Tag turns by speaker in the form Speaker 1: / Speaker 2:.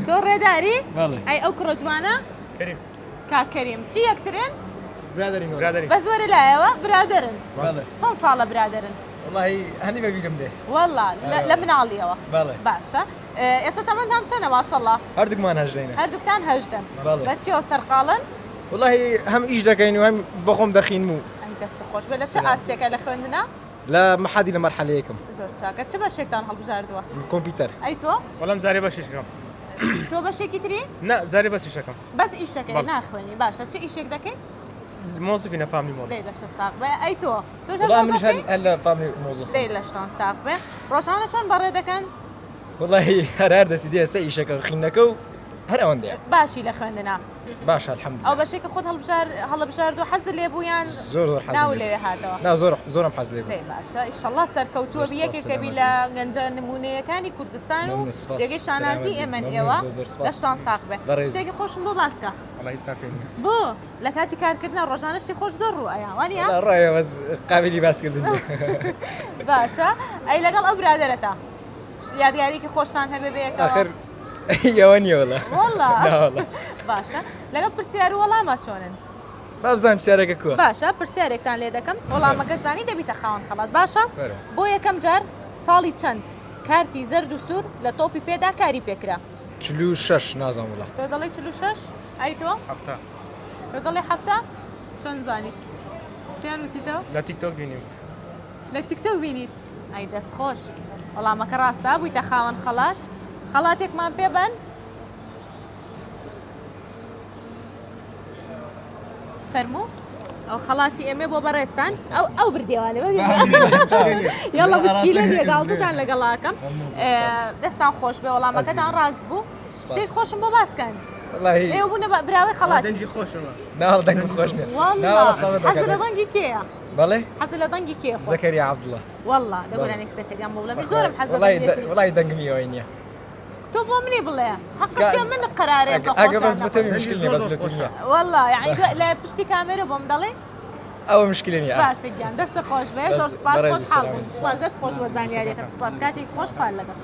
Speaker 1: تۆ ڕێداری؟
Speaker 2: بەڵێ
Speaker 1: ئەی ئەو کوڕە جوانە؟
Speaker 3: كريم
Speaker 1: کاکەریم چی یەکترن؟
Speaker 3: برادري
Speaker 1: بە زۆرە لایەوە برادرن
Speaker 2: بەڵێ
Speaker 1: چەند ساڵە برادرن؟
Speaker 2: والله هەندی بەبیرم دێ
Speaker 1: وەڵا لە مناڵیەوە
Speaker 2: بەڵێ
Speaker 1: باشە ئێستا تەمەندان چەنە ماشەڵڵا
Speaker 2: هەردووکمان هەژدەینە
Speaker 1: هەردووکتان هەژدەن
Speaker 2: بەڵێ
Speaker 1: بە چیەوە سەرقاڵن؟
Speaker 2: والله هەم ئیش دەکەین و هەم بەخۆم دەخین و
Speaker 1: ئەی دەست خۆش بێ لە چه
Speaker 2: سلام.
Speaker 1: ئاستێکە لە خوێندنە؟
Speaker 2: لە مەحادی لە مەرحەلەیەکم
Speaker 1: زۆر چاکە چه بەشێکتان هەڵبژاردووە؟
Speaker 2: کۆمپیوتەر
Speaker 1: ئەی تۆ؟
Speaker 3: والله مزاري باش يشكم
Speaker 1: تۆ بەشێکی تری؟
Speaker 3: لا زاري بس يشكم
Speaker 1: بەس ئیشەکەی
Speaker 3: بەڵێ.
Speaker 1: ناخوێنی باشە چه ئیشێک دەکەی؟
Speaker 3: الموظفين فاملي مول
Speaker 1: دەی لەشە ساق بێ ئەی تۆ؟ تۆ
Speaker 2: والله منش هەلا فامی مۆزف
Speaker 1: دەی لەشتان ساق بێ ڕۆژانە چۆن بەڕێ دەکەن؟
Speaker 2: والله هەر دەستی دێ سە ئیشەکە خینەکە و هەر ئەوەن دێ
Speaker 1: باشی لە خوێندنە
Speaker 2: باش
Speaker 1: ئەو
Speaker 2: الحەمدلله
Speaker 1: بەشێکە خۆت هەڵبژاردو حەز لێ بوویان
Speaker 2: زۆر زۆر
Speaker 1: ناو
Speaker 2: حەز
Speaker 1: لێوێ هاتەوە
Speaker 2: نا زۆرم حەز لێ بوو.
Speaker 1: دەی باشە ئیشەڵڵا سەرکەوتووە
Speaker 2: زۆر
Speaker 1: بە
Speaker 2: سپاس،
Speaker 1: یەکێکەبی
Speaker 2: سلام
Speaker 1: لە گەنجە نمونەیەکانی کوردستان و
Speaker 2: ممنون، سپاس.
Speaker 1: جێگەی شانازی
Speaker 2: سلام
Speaker 1: ئێمە
Speaker 2: علیکم.
Speaker 1: ئێوە
Speaker 2: ممنون، زۆر سپاس.
Speaker 1: لەشتان ساق بێ
Speaker 2: بەڕێز.
Speaker 1: شتێکی خۆشم بۆ باسکە
Speaker 3: الله يسمع فيني
Speaker 1: بۆ لە کاتی کارکردنە ڕۆژانە شتی خۆش زۆر ڕوو ئەیاوانە
Speaker 2: والله ڕایە بەس قابلی باسکردن دێ.
Speaker 1: باشە ئەی لەگەڵ ئەو برادەرەتە یادیارێکی خۆشتان هەبێ بەیەکەوە
Speaker 2: آخر ئەوە نییە والله
Speaker 1: وەڵڵا
Speaker 2: نا والله
Speaker 1: باشە لەگەڵ پرسیار و وەڵامە چۆنن
Speaker 2: با بزانم پرسیارێکە کووە
Speaker 1: باشە پرسیارێکتان لێ دەکەم وەڵامەکە زانی دەبیتە خاوەن خەڵات باشە
Speaker 2: بەرە.
Speaker 1: بۆ یەکەم جار ساڵی چەند کارتی زەرد و سوور لە تۆپی پێدا کاری پێکرا
Speaker 2: 46 نازانم والله
Speaker 1: تۆ دەڵی 46 ئەی تۆ
Speaker 3: حفتا
Speaker 1: تۆ دەڵی هەفتە چۆن زانیت پێیان وتیتەوە
Speaker 3: لا تيك توك بيني
Speaker 1: لە تیکتۆک بینیت ئەی دەست خۆش وەڵامەکە ڕاستە بوویتە خاوەن خەڵات خەڵاتێکمان پێبەن فەرموو ئەو خەڵاتی ئێمە بۆ بەڕێستان ئەو بردێوانێ یاڵە مشکیلە لێگاڵتان لەگەڵاکەم دەستان خۆش بێ وەڵامەکەتان ڕاست بوو شتێک خۆشم بۆ باسکەن
Speaker 2: والله
Speaker 1: ئێوە بوونە براوی خەڵاتی
Speaker 3: دنجي خوش والله
Speaker 2: ناوەڵ دەنگم خۆش نییە
Speaker 1: والله حەز لە دەنگی کێیە
Speaker 2: بەڵێ
Speaker 1: حەز لە دەنگی کێ خۆ
Speaker 2: زەکەریا عەبدوڵڵا
Speaker 1: والله دەگۆرانێک سەکەریان بۆ بڵێ زۆرم حەز لە
Speaker 2: والله
Speaker 1: دەنگێتی
Speaker 2: والله دەنگمی ئەوەی نییە
Speaker 1: تۆ بۆ منی بڵێ حەقەت من قەرارێک بە
Speaker 2: ئەگە بەس
Speaker 1: خۆشانە
Speaker 2: بتەوی مشکل نییە بەس لە تو نییە
Speaker 1: والله يعني لە پشتی کامێرە بۆم دەڵێ
Speaker 2: ئەوە مشکلی نییە
Speaker 1: باشە گیان دەستە خۆش بێ زۆر سپاس
Speaker 2: بەڕێزی
Speaker 1: خۆت حاڵ
Speaker 2: سلام،
Speaker 1: بوو سپاس دەست خۆش بۆ زانیاریەکەت سپاس کاتێک خۆش خال لەگەڵ